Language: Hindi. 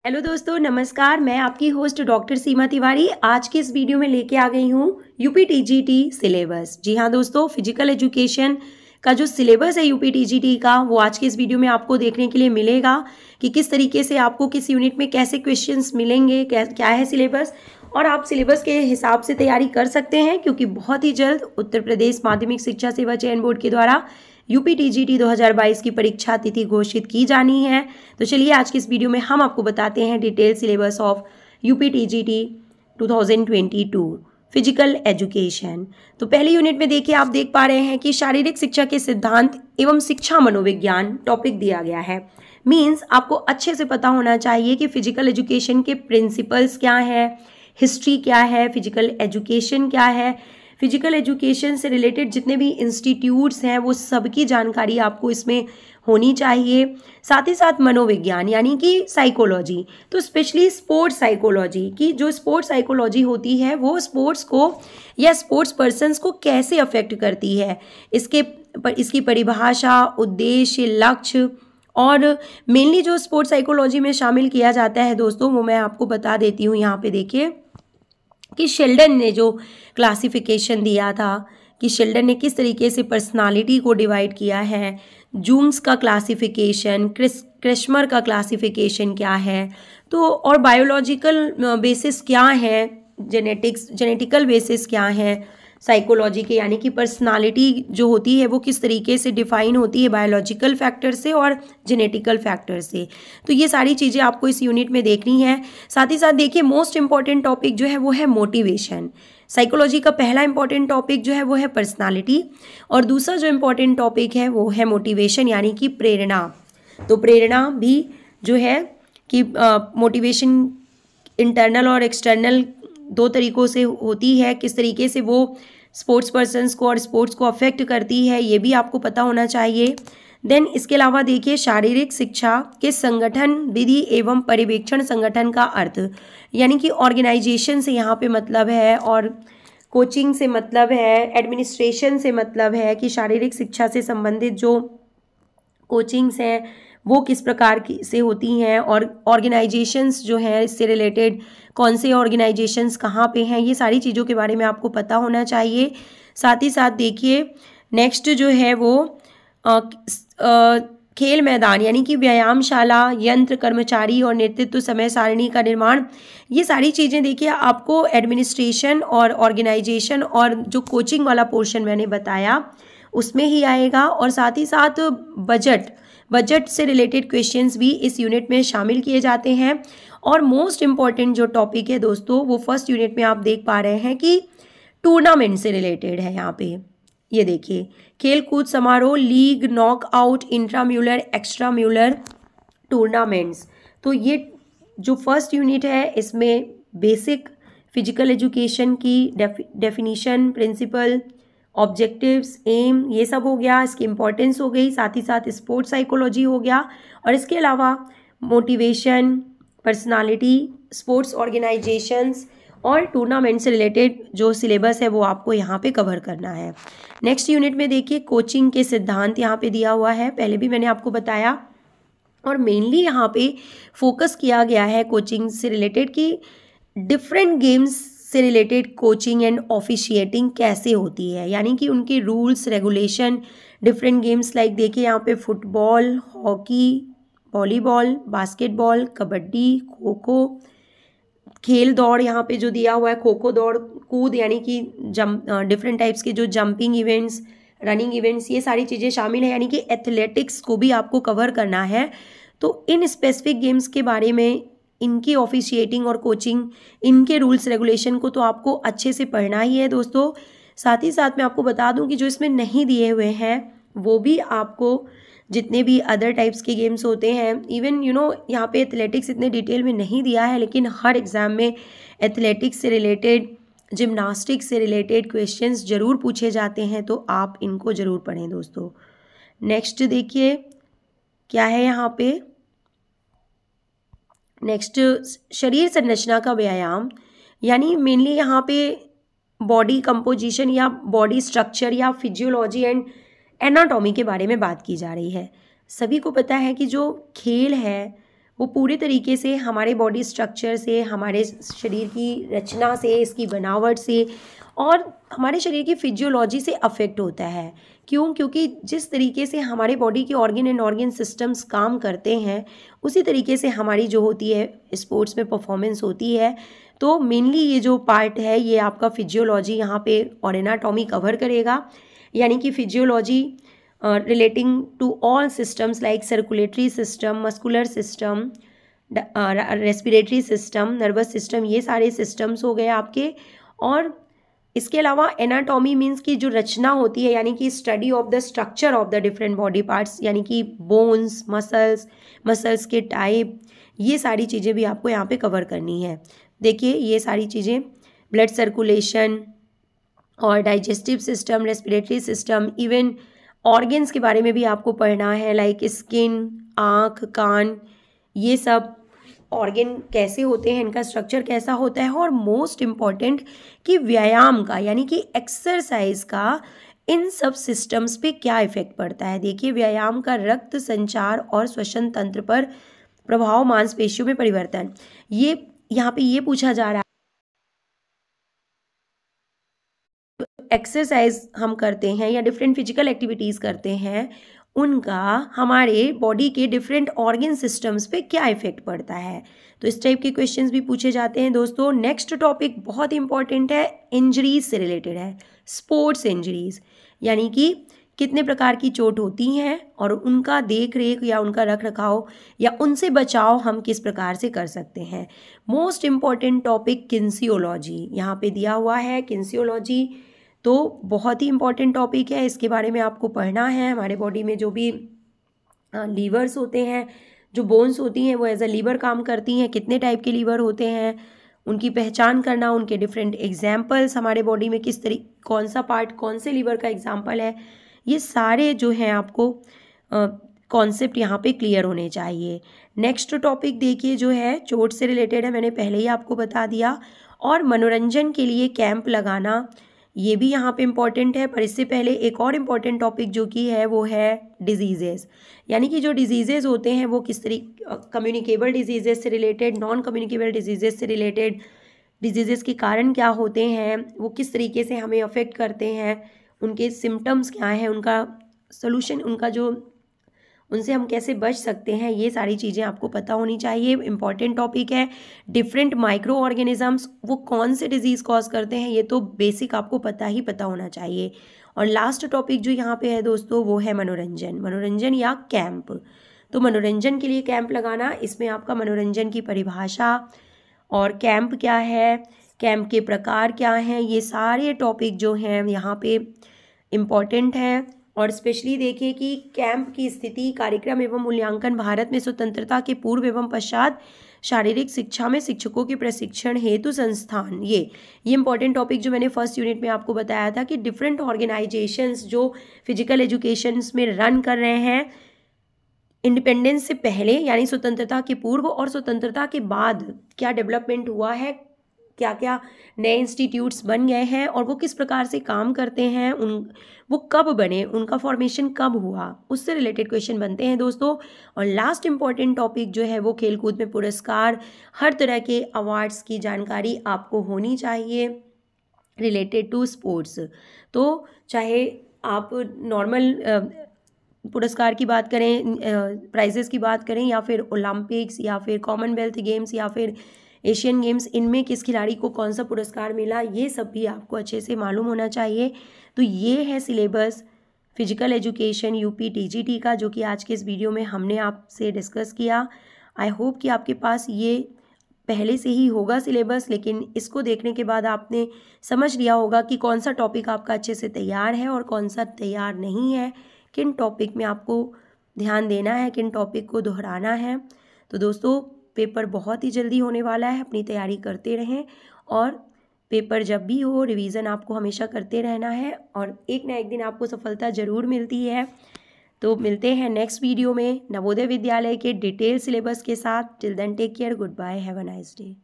हेलो दोस्तों, नमस्कार। मैं आपकी होस्ट डॉक्टर सीमा तिवारी आज की इस वीडियो में लेके आ गई हूँ यूपी टीजीटी सिलेबस। जी हाँ दोस्तों, फिजिकल एजुकेशन का जो सिलेबस है यूपी टीजीटी का, वो आज की इस वीडियो में आपको देखने के लिए मिलेगा कि किस तरीके से आपको किस यूनिट में कैसे क्वेश्चंस मिलेंगे, क्या है सिलेबस, और आप सिलेबस के हिसाब से तैयारी कर सकते हैं क्योंकि बहुत ही जल्द उत्तर प्रदेश माध्यमिक शिक्षा सेवा चयन बोर्ड के द्वारा यूपी टीजीटी 2022 की परीक्षा तिथि घोषित की जानी है। तो चलिए आज की इस वीडियो में हम आपको बताते हैं detail syllabus of UP TGT 2022 physical education. तो पहली यूनिट में देखिए, आप देख पा रहे हैं कि शारीरिक शिक्षा के सिद्धांत एवं शिक्षा मनोविज्ञान टॉपिक दिया गया है। मीन्स आपको अच्छे से पता होना चाहिए कि फिजिकल एजुकेशन के प्रिंसिपल्स क्या है, हिस्ट्री क्या है, फिजिकल एजुकेशन क्या है, फिजिकल एजुकेशन से रिलेटेड जितने भी इंस्टीट्यूट्स हैं वो सबकी जानकारी आपको इसमें होनी चाहिए। साथ ही साथ मनोविज्ञान यानी कि साइकोलॉजी, तो स्पेशली स्पोर्ट्स साइकोलॉजी की जो स्पोर्ट्स साइकोलॉजी होती है वो स्पोर्ट्स को या स्पोर्ट्स पर्सन्स को कैसे अफेक्ट करती है, इसकी परिभाषा, उद्देश्य, लक्ष्य, और मेनली जो स्पोर्ट्स साइकोलॉजी में शामिल किया जाता है दोस्तों, वो मैं आपको बता देती हूँ। यहाँ पे देखिए कि शेल्डन ने जो क्लासिफिकेशन दिया था कि शेल्डन ने किस तरीके से पर्सनालिटी को डिवाइड किया है, जूम्स का क्लासिफिकेशन, क्रेशमर का क्लासिफिकेशन क्या है, तो और बायोलॉजिकल बेसिस क्या है, जेनेटिकल बेसिस क्या है साइकोलॉजी के, यानी कि पर्सनालिटी जो होती है वो किस तरीके से डिफाइन होती है बायोलॉजिकल फैक्टर से और जेनेटिकल फैक्टर से। तो ये सारी चीज़ें आपको इस यूनिट में देखनी है। साथ ही साथ देखिए, मोस्ट इंपॉर्टेंट टॉपिक जो है वो है मोटिवेशन। साइकोलॉजी का पहला इंपॉर्टेंट टॉपिक जो है वो है पर्सनालिटी, और दूसरा जो इम्पॉर्टेंट टॉपिक है वो है मोटिवेशन यानी कि प्रेरणा। तो प्रेरणा भी जो है कि मोटिवेशन इंटरनल और एक्सटर्नल दो तरीकों से होती है, किस तरीके से वो स्पोर्ट्स पर्सन्स को और स्पोर्ट्स को अफेक्ट करती है ये भी आपको पता होना चाहिए। देन इसके अलावा देखिए, शारीरिक शिक्षा के संगठन, विधि एवं पर्यवेक्षण संगठन का अर्थ, यानी कि ऑर्गेनाइजेशन से यहाँ पे मतलब है, और कोचिंग से मतलब है, एडमिनिस्ट्रेशन से मतलब है कि शारीरिक शिक्षा से संबंधित जो कोचिंग्स हैं वो किस प्रकार की से होती हैं, और ऑर्गेनाइजेशंस जो हैं इससे रिलेटेड कौन से ऑर्गेनाइजेशंस कहाँ पे हैं, ये सारी चीज़ों के बारे में आपको पता होना चाहिए। साथ ही साथ देखिए, नेक्स्ट जो है वो खेल मैदान यानी कि व्यायामशाला, यंत्र, कर्मचारी और नेतृत्व समय सारणी का निर्माण, ये सारी चीज़ें देखिए आपको एडमिनिस्ट्रेशन और ऑर्गेनाइजेशन और जो कोचिंग वाला पोर्शन मैंने बताया उसमें ही आएगा। और साथ ही साथ बजट से रिलेटेड क्वेश्चंस भी इस यूनिट में शामिल किए जाते हैं। और मोस्ट इम्पॉर्टेंट जो टॉपिक है दोस्तों, वो फर्स्ट यूनिट में आप देख पा रहे हैं कि टूर्नामेंट से रिलेटेड है। यहाँ पे ये देखिए, खेल कूद समारोह, लीग, नॉकआउट, इंट्राम्यूलर, एक्स्ट्राम्यूलर टूर्नामेंट्स। तो ये जो फर्स्ट यूनिट है इसमें बेसिक फिजिकल एजुकेशन की डेफिनीशन, प्रिंसिपल, ऑब्जेक्टिव्स, एम, ये सब हो गया, इसकी इंपॉर्टेंस हो गई, साथ ही साथ स्पोर्ट्स साइकोलॉजी हो गया, और इसके अलावा मोटिवेशन, पर्सनालिटी, स्पोर्ट्स ऑर्गेनाइजेशंस और टूर्नामेंट से रिलेटेड जो सिलेबस है वो आपको यहाँ पे कवर करना है। नेक्स्ट यूनिट में देखिए, कोचिंग के सिद्धांत यहाँ पे दिया हुआ है, पहले भी मैंने आपको बताया, और मेनली यहाँ पे फोकस किया गया है कोचिंग से रिलेटेड कि डिफरेंट गेम्स से रिलेटेड कोचिंग एंड ऑफिशिएटिंग कैसे होती है, यानी कि उनके rules regulation, different games like देखिए यहाँ पे football, hockey, volleyball, basketball, kabaddi, kho kho, खेल दौड़ यहाँ पे जो दिया हुआ है, खो खो दौड़ कूद यानी कि डिफरेंट टाइप्स के जो जंपिंग इवेंट्स, रनिंग इवेंट्स, ये सारी चीज़ें शामिल है, यानी कि एथलेटिक्स को भी आपको कवर करना है। तो इन स्पेसिफिक गेम्स के बारे में, इनकी ऑफिशिएटिंग और कोचिंग, इनके रूल्स रेगुलेशन को तो आपको अच्छे से पढ़ना ही है दोस्तों। साथ ही साथ मैं आपको बता दूं कि जो इसमें नहीं दिए हुए हैं वो भी आपको, जितने भी अदर टाइप्स के गेम्स होते हैं, इवन यहाँ पे एथलेटिक्स इतने डिटेल में नहीं दिया है, लेकिन हर एग्ज़ाम में एथलेटिक्स से रिलेटेड, जिम्नास्टिक्स से रिलेटेड क्वेश्चंस ज़रूर पूछे जाते हैं, तो आप इनको ज़रूर पढ़ें दोस्तों। नेक्स्ट देखिए क्या है यहाँ पे, नेक्स्ट शरीर संरचना का व्यायाम, यानी मेनली यहाँ पे बॉडी कंपोजिशन या बॉडी स्ट्रक्चर या फिजियोलॉजी एंड एनाटॉमी के बारे में बात की जा रही है। सभी को पता है कि जो खेल है वो पूरे तरीके से हमारे बॉडी स्ट्रक्चर से, हमारे शरीर की रचना से, इसकी बनावट से और हमारे शरीर की फिजियोलॉजी से अफेक्ट होता है। क्यों? क्योंकि जिस तरीके से हमारे बॉडी के ऑर्गन एंड ऑर्गन सिस्टम्स काम करते हैं उसी तरीके से हमारी जो होती है स्पोर्ट्स में परफॉर्मेंस होती है। तो मेनली ये जो पार्ट है ये आपका फिजियोलॉजी यहाँ पे और एनाटॉमी कवर करेगा, यानी कि physiology relating to all systems like circulatory system, muscular system, respiratory system, nervous system, ये सारे सिस्टम्स हो गए आपके। और इसके अलावा एनाटॉमी मीन्स की जो रचना होती है, यानी कि study of the structure of the different body parts, यानी कि बोन्स, मसल्स के टाइप, ये सारी चीज़ें भी आपको यहाँ पे कवर करनी है। देखिए ये सारी चीज़ें, ब्लड सर्कुलेशन और digestive system, respiratory system, even organs के बारे में भी आपको पढ़ना है, लाइक स्किन, आँख, कान, ये सब ऑर्गन कैसे होते हैं, इनका स्ट्रक्चर कैसा होता है। और मोस्ट इम्पॉर्टेंट कि व्यायाम का, यानी कि एक्सरसाइज का इन सब सिस्टम्स पे क्या इफेक्ट पड़ता है। देखिए व्यायाम का रक्त संचार और श्वसन तंत्र पर प्रभाव, मांसपेशियों में परिवर्तन, ये यहाँ पे ये पूछा जा रहा है। एक्सरसाइज हम करते हैं या डिफरेंट फिजिकल एक्टिविटीज़ करते हैं, उनका हमारे बॉडी के डिफरेंट ऑर्गन सिस्टम्स पे क्या इफेक्ट पड़ता है। तो इस टाइप के क्वेश्चंस भी पूछे जाते हैं दोस्तों। नेक्स्ट टॉपिक बहुत इंपॉर्टेंट है, इंजरीज से रिलेटेड है, स्पोर्ट्स इंजरीज, यानी कि कितने प्रकार की चोट होती हैं और उनका देख रेख या उनका रख रखाव या उनसे बचाव हम किस प्रकार से कर सकते हैं। मोस्ट इम्पॉर्टेंट टॉपिक किन्सियोलॉजी यहाँ पे दिया हुआ है। किन्सियोलॉजी तो बहुत ही इम्पॉर्टेंट टॉपिक है, इसके बारे में आपको पढ़ना है। हमारे बॉडी में जो भी लीवर्स होते हैं, जो बोन्स होती हैं, वो एज अ लीवर काम करती हैं। कितने टाइप के लीवर होते हैं, उनकी पहचान करना, उनके डिफरेंट एग्जाम्पल्स, हमारे बॉडी में किस तरीके, कौन सा पार्ट कौन से लीवर का एग्जाम्पल है, ये सारे जो हैं आपको कॉन्सेप्ट यहाँ पे क्लियर होने चाहिए। नेक्स्ट टॉपिक देखिए जो है चोट से रिलेटेड है, मैंने पहले ही आपको बता दिया। और मनोरंजन के लिए कैंप लगाना, ये भी यहाँ पे इम्पॉर्टेंट है। पर इससे पहले एक और इम्पॉर्टेंट टॉपिक जो कि है वो है डिजीज़ेज़, यानी कि जो डिजीज़ेज़ होते हैं वो किस तरीके, कम्युनिकेबल डिजीज़ेज़ से रिलेटेड, नॉन कम्युनिकेबल डिजीज़ेज़ से रिलेटेड, डिजीज़ेज़ के कारण क्या होते हैं, वो किस तरीके से हमें अफेक्ट करते हैं, उनके सिम्टम्स क्या हैं, उनका सोल्यूशन, उनका जो, उनसे हम कैसे बच सकते हैं, ये सारी चीज़ें आपको पता होनी चाहिए। इंपॉर्टेंट टॉपिक है। डिफरेंट माइक्रो ऑर्गेनिजम्स वो कौन से डिजीज़ कॉज करते हैं, ये तो बेसिक आपको पता होना चाहिए। और लास्ट टॉपिक जो यहाँ पे है दोस्तों वो है मनोरंजन या कैंप। तो मनोरंजन के लिए कैंप लगाना, इसमें आपका मनोरंजन की परिभाषा और कैंप क्या है, कैंप के प्रकार क्या हैं, ये सारे टॉपिक जो हैं यहाँ पे इम्पॉर्टेंट हैं। और स्पेशली देखिए कि कैंप की स्थिति, कार्यक्रम एवं मूल्यांकन, भारत में स्वतंत्रता के पूर्व एवं पश्चात शारीरिक शिक्षा में शिक्षकों के प्रशिक्षण हेतु संस्थान, ये इंपॉर्टेंट टॉपिक जो मैंने फर्स्ट यूनिट में आपको बताया था कि डिफरेंट ऑर्गेनाइजेशंस जो फिजिकल एजुकेशंस में रन कर रहे हैं इंडिपेंडेंस से पहले, यानी स्वतंत्रता के पूर्व और स्वतंत्रता के बाद क्या डेवलपमेंट हुआ है, क्या क्या नए इंस्टीट्यूट्स बन गए हैं और वो किस प्रकार से काम करते हैं, वो कब बने, उनका फॉर्मेशन कब हुआ, उससे रिलेटेड क्वेश्चन बनते हैं दोस्तों। और लास्ट इम्पॉर्टेंट टॉपिक जो है वो खेलकूद में पुरस्कार, हर तरह के अवार्ड्स की जानकारी आपको होनी चाहिए रिलेटेड टू स्पोर्ट्स। तो चाहे आप नॉर्मल पुरस्कार की बात करें, प्राइजेस की बात करें, या फिर ओलंपिक्स या फिर कॉमनवेल्थ गेम्स या फिर एशियन गेम्स, इनमें किस खिलाड़ी को कौन सा पुरस्कार मिला, ये सब भी आपको अच्छे से मालूम होना चाहिए। तो ये है syllabus physical education UP TGT का, जो कि आज के इस वीडियो में हमने आपसे डिस्कस किया। आई होप कि आपके पास ये पहले से ही होगा सिलेबस, लेकिन इसको देखने के बाद आपने समझ लिया होगा कि कौन सा टॉपिक आपका अच्छे से तैयार है और कौन सा तैयार नहीं है, किन टॉपिक में आपको ध्यान देना है, किन टॉपिक को दोहराना है। तो दोस्तों पेपर बहुत ही जल्दी होने वाला है, अपनी तैयारी करते रहें और पेपर जब भी हो रिवीज़न आपको हमेशा करते रहना है और एक ना एक दिन आपको सफलता ज़रूर मिलती है। तो मिलते हैं नेक्स्ट वीडियो में नवोदय विद्यालय के डिटेल सिलेबस के साथ। Till then take care, good bye, have a nice day.